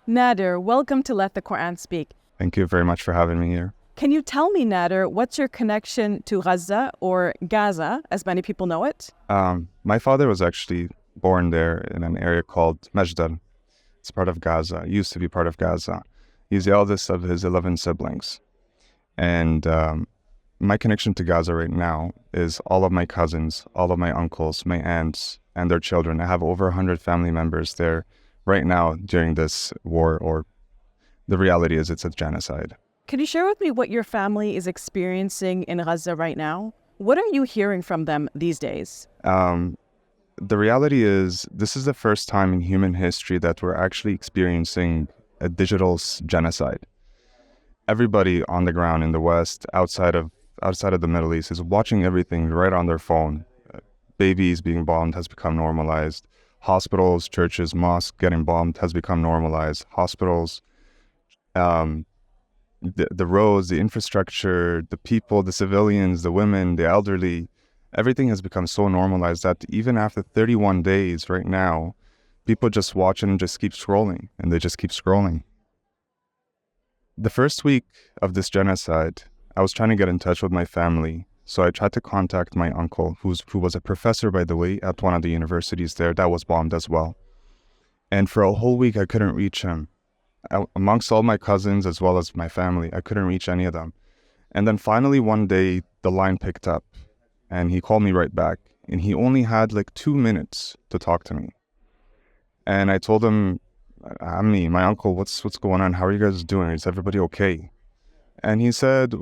Nader, welcome to Let the Quran Speak. Thank you very much for having me here. Can you tell me, Nader, what's your connection to Gaza or Gaza, as many people know it? My father was actually born there in an area called Mejdal. It's part of Gaza. It used to be part of Gaza. He's the eldest of his 11 siblings. And my connection to Gaza right now is all of my cousins, all of my uncles, my aunts, and their children. I have over 100 family members there right now during this war, or the reality is it's a genocide. Can you share with me what your family is experiencing in Gaza right now? What are you hearing from them these days? The reality is this is the first time in human history that we're actually experiencing a digital genocide. Everybody on the ground in the West, outside of the Middle East, is watching everything right on their phone. Babies being bombed has become normalized. Hospitals, churches, mosques getting bombed has become normalized. Hospitals, the roads, the infrastructure, the people, the civilians, the women, the elderly, everything has become so normalized that even after 31 days right now, people just watch and just keep scrolling, and they just keep scrolling. The first week of this genocide, I was trying to get in touch with my family. So I tried to contact my uncle, who was a professor, by the way, at one of the universities there that was bombed as well. And for a whole week, I couldn't reach him. Amongst all my cousins as well as my family, I couldn't reach any of them. And then finally one day, the line picked up and he called me right back. And he only had like 2 minutes to talk to me. And I told him, Ammi, my uncle, what's going on? How are you guys doing? Is everybody okay? And he said,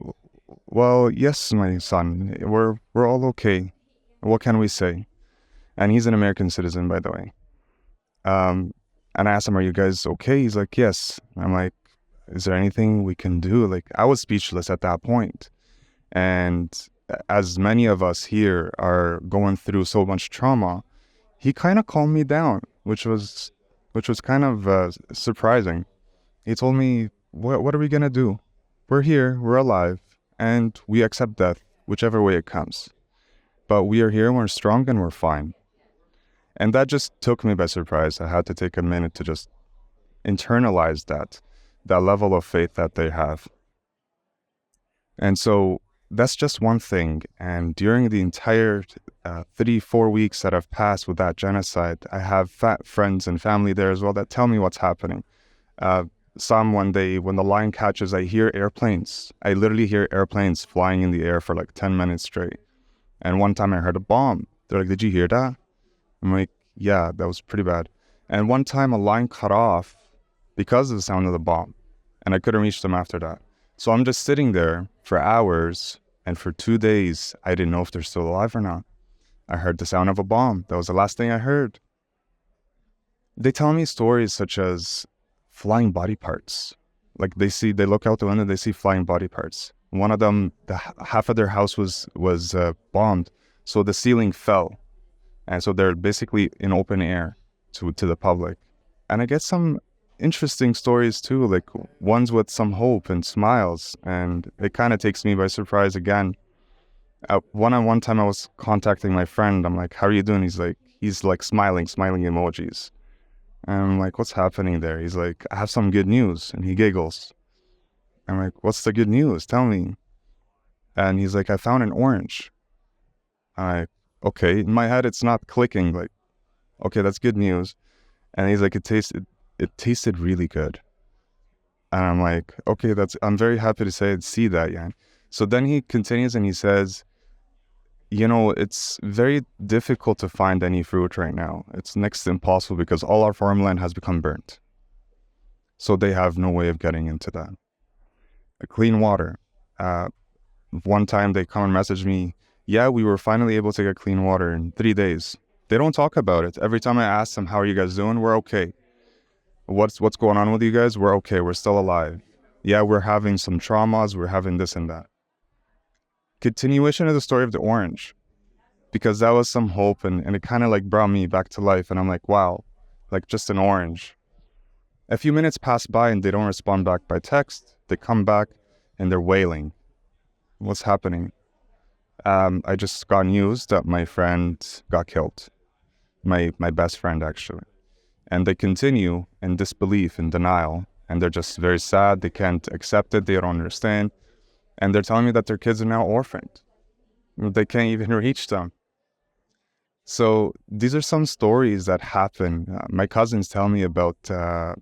well, yes, my son, we're all okay. What can we say? And he's an American citizen, by the way. And I asked him, are you guys okay? He's like, yes. I'm like, is there anything we can do? Like, I was speechless at that point. And as many of us here are going through so much trauma, he kind of calmed me down, which was kind of surprising. He told me, what are we going to do? We're here, we're alive, and we accept death, whichever way it comes. But we are here, and we're strong, and we're fine. And that just took me by surprise. I had to take a minute to just internalize that level of faith that they have. And so that's just one thing. And during the entire 3-4 weeks that have passed with that genocide, I have friends and family there as well that tell me what's happening. Some one day when the line catches, I hear airplanes. I literally hear airplanes flying in the air for like 10 minutes straight. And one time I heard a bomb. They're like, did you hear that? I'm like, yeah, that was pretty bad. And one time a line cut off because of the sound of the bomb. And I couldn't reach them after that. So I'm just sitting there for hours. And for 2 days, I didn't know if they're still alive or not. I heard the sound of a bomb. That was the last thing I heard. They tell me stories such as flying body parts. Like they look out the window, they see flying body parts. One of them, half of their house was bombed, so the ceiling fell, and so they're basically in open air to the public. And I get some interesting stories too, like ones with some hope and smiles, and it kind of takes me by surprise again. One time I was contacting my friend. I'm like, "How are you doing?" He's like smiling emojis. And I'm like, what's happening there? He's like, I have some good news. And he giggles. I'm like, what's the good news? Tell me. And he's like, I found an orange. Okay. In my head, it's not clicking. Like, okay, that's good news. And he's like, it tasted really good. And I'm like, okay, I'm very happy to see that, yeah. So then he continues and he says, it's very difficult to find any fruit right now. It's next to impossible because all our farmland has become burnt. So they have no way of getting into that. Clean water. One time they come and message me, yeah, we were finally able to get clean water in 3 days. They don't talk about it. Every time I ask them, how are you guys doing? We're okay. What's going on with you guys? We're okay. We're still alive. Yeah, we're having some traumas. We're having this and that. Continuation of the story of the orange, because that was some hope and it kind of like brought me back to life. And I'm like, wow, like just an orange. A few minutes pass by and they don't respond back by text. They come back and they're wailing. What's happening? I just got news that my friend got killed. My best friend, actually. And they continue in disbelief and denial. And they're just very sad. They can't accept it. They don't understand. And they're telling me that their kids are now orphaned. They can't even reach them. So these are some stories that happen. My cousins tell me about the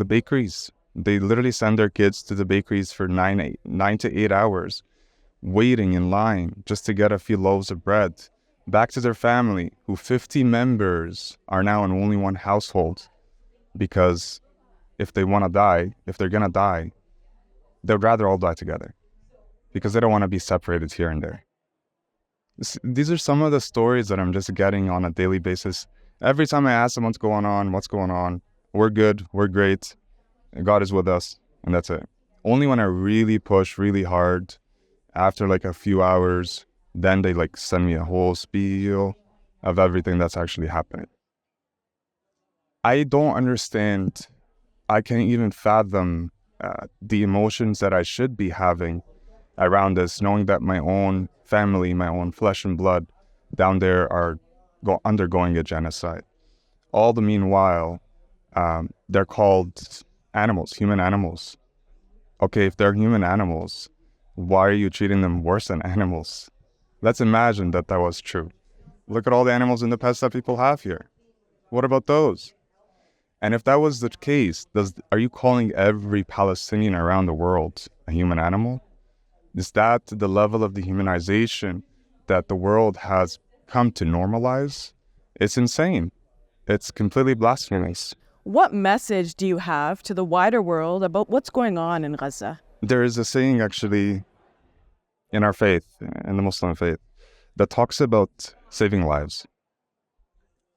bakeries. They literally send their kids to the bakeries for 9 to 8 hours, waiting in line just to get a few loaves of bread, back to their family, who 50 members are now in only one household, because if they're gonna die, they'd rather all die together, because they don't want to be separated here and there. These are some of the stories that I'm just getting on a daily basis. Every time I ask them what's going on, we're good, we're great, God is with us, and that's it. Only when I really push really hard, after like a few hours, then they like send me a whole spiel of everything that's actually happening. I don't understand. I can't even fathom the emotions that I should be having around this, knowing that my own family, my own flesh and blood down there are undergoing a genocide. All the meanwhile, they're called animals, human animals. Okay, if they're human animals, why are you treating them worse than animals? Let's imagine that was true. Look at all the animals and the pets that people have here. What about those? And if that was the case, are you calling every Palestinian around the world a human animal? Is that the level of dehumanization that the world has come to normalize? It's insane. It's completely blasphemous. What message do you have to the wider world about what's going on in Gaza? There is a saying actually in our faith, in the Muslim faith, that talks about saving lives.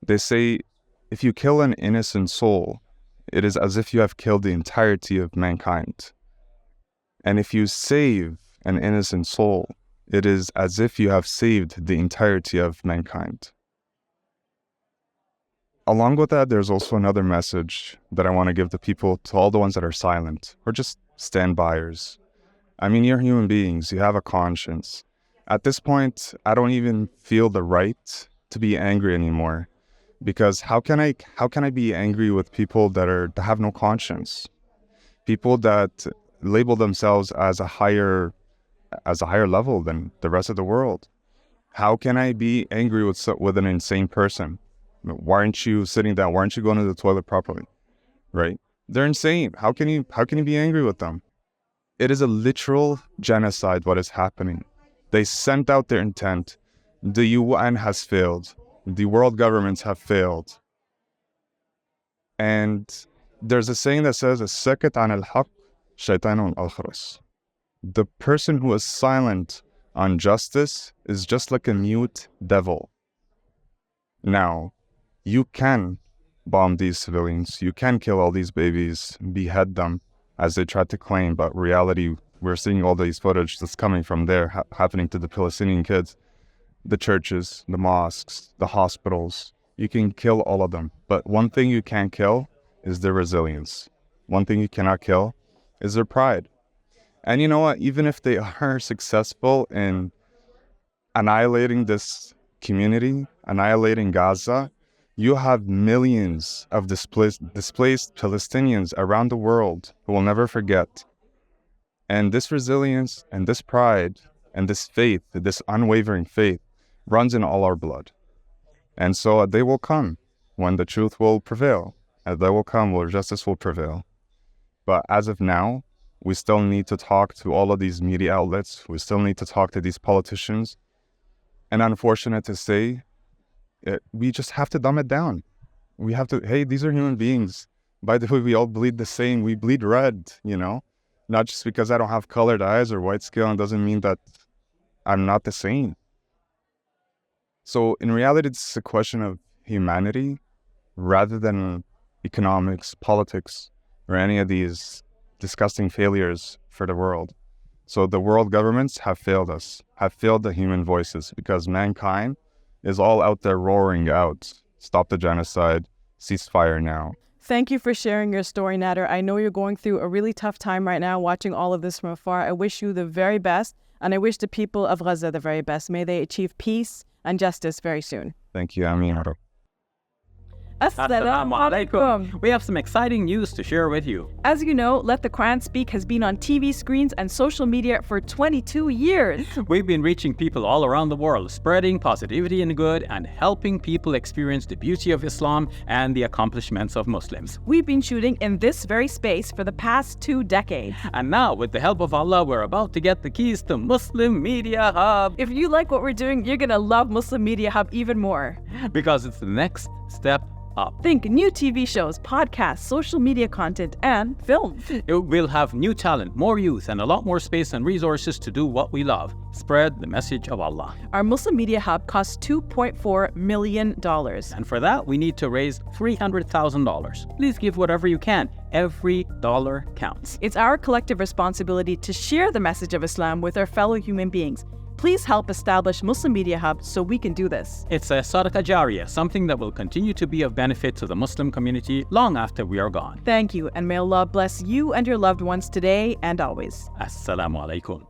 They say, if you kill an innocent soul, it is as if you have killed the entirety of mankind. And if you save an innocent soul, it is as if you have saved the entirety of mankind. Along with that, there's also another message that I want to give to people, to all the ones that are silent or just stand-byers. I mean, you're human beings, you have a conscience. At this point, I don't even feel the right to be angry anymore, because how can I be angry with people that have no conscience? People that label themselves as a higher level than the rest of the world. How can I be angry with an insane person? Why aren't you sitting down? Why aren't you going to the toilet properly? Right? They're insane. How can you be angry with them? It is a literal genocide what is happening. They sent out their intent. The UN has failed. The world governments have failed. And there's a saying that says, "As-sakit an al-haq, shaytanun al-kharas." The person who is silent on justice is just like a mute devil. Now, you can bomb these civilians. You can kill all these babies, behead them, as they tried to claim. But reality, we're seeing all these footage that's coming from there happening to the Palestinian kids. The churches, the mosques, the hospitals. You can kill all of them. But one thing you can't kill is their resilience. One thing you cannot kill is their pride. And you know what? Even if they are successful in annihilating this community, annihilating Gaza, you have millions of displaced Palestinians around the world who will never forget. And this resilience and this pride and this faith, this unwavering faith, runs in all our blood. And so a day will come when the truth will prevail. A day will come where justice will prevail. But as of now, we still need to talk to all of these media outlets. We still need to talk to these politicians. And unfortunate to say, we just have to dumb it down. We have to, hey, these are human beings. By the way, we all bleed the same. We bleed red, Not just because I don't have colored eyes or white skin doesn't mean that I'm not the same. So in reality, it's a question of humanity rather than economics, politics, or any of these disgusting failures for the world. So the world governments have failed us, have failed the human voices, because mankind is all out there roaring out, stop the genocide, ceasefire now. Thank you for sharing your story, Nader. I know you're going through a really tough time right now, watching all of this from afar. I wish you the very best, and I wish the people of Gaza the very best. May they achieve peace and justice very soon. Thank you, Amin. Assalamu alaikum. We have some exciting news to share with you. As you know, Let the Quran Speak has been on TV screens and social media for 22 years. We've been reaching people all around the world, spreading positivity and good, and helping people experience the beauty of Islam and the accomplishments of Muslims. We've been shooting in this very space for the past 2 decades. And now, with the help of Allah, we're about to get the keys to Muslim Media Hub. If you like what we're doing, you're gonna love Muslim Media Hub even more. Because it's the next step up. Think new TV shows, podcasts, social media content, and films. It will have new talent, more youth, and a lot more space and resources to do what we love. Spread the message of Allah. Our Muslim Media Hub costs $2.4 million. And for that, we need to raise $300,000. Please give whatever you can. Every dollar counts. It's our collective responsibility to share the message of Islam with our fellow human beings. Please help establish Muslim Media Hub so we can do this. It's a sadaqah jariyah, something that will continue to be of benefit to the Muslim community long after we are gone. Thank you, and may Allah bless you and your loved ones today and always. Assalamu alaikum.